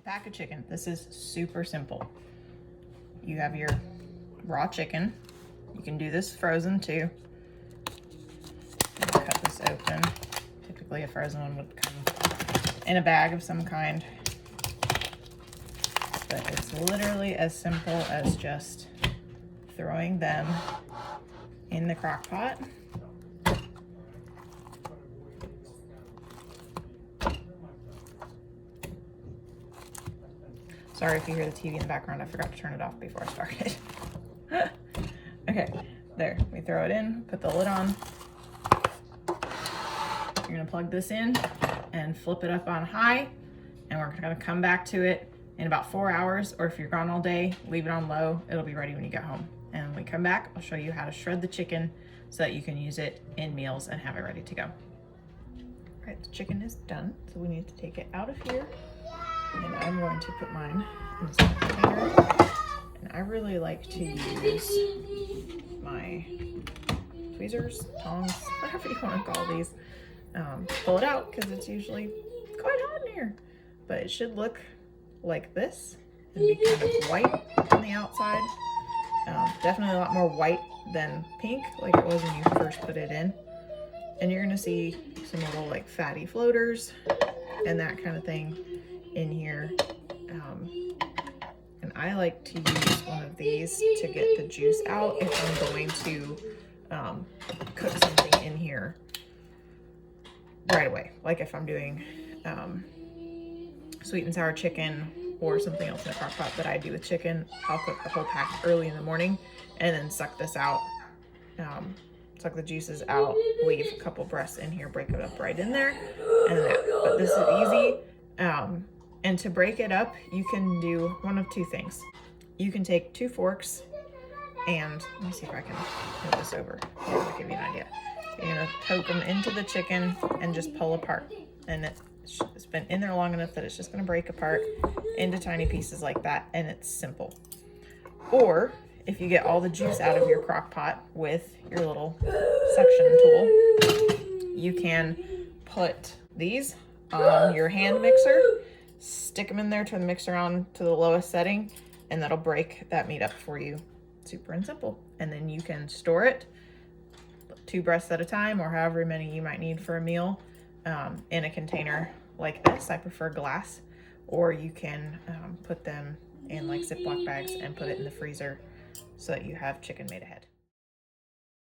Pack of chicken. This is super simple. You have your raw chicken. You can do this frozen too. Cut this open. Typically a frozen one would come in a bag of some kind. But it's literally as simple as just throwing them in the crock pot. Sorry if you hear the TV in the background, I forgot to turn it off before I started. Okay, there, we throw it in, put the lid on. You're gonna plug this in and flip it up on high, and we're gonna come back to it in about 4 hours, or if you're gone all day, leave it on low, it'll be ready when you get home. And when we come back, I'll show you how to shred the chicken so that you can use it in meals and have it ready to go. All right, the chicken is done, so we need to take it out of here. And I'm going to put mine in this container. And I really like to use my tweezers, tongs, whatever you want to call these. Pull it out because it's usually quite hot in here. But it should look like this and be kind of white on the outside. Definitely a lot more white than pink like it was when you first put it in. And you're going to see some little like fatty floaters and that kind of thing in here. And I like to use one of these to get the juice out if I'm going to cook something in here right away. Like if I'm doing sweet and sour chicken or something else in a crock pot that I do with chicken, I'll cook the whole pack early in the morning and then suck this out, suck the juices out, leave a couple breaths in here, break it up right in there, and that. But this is easy. And to break it up, you can do one of two things. You can take 2 forks and, let me see if I can move this over to give you an idea. You're gonna poke them into the chicken and just pull apart. And it's been in there long enough that it's just gonna break apart into tiny pieces like that, and it's simple. Or if you get all the juice out of your crock pot with your little suction tool, you can put these on your hand mixer, stick them in there, turn the mixer on to the lowest setting, and that'll break that meat up for you. Super and simple. And then you can store it 2 breaths at a time, or however many you might need for a meal, in a container like this. I prefer glass. Or you can put them in like Ziploc bags and put it in the freezer so that you have chicken made ahead.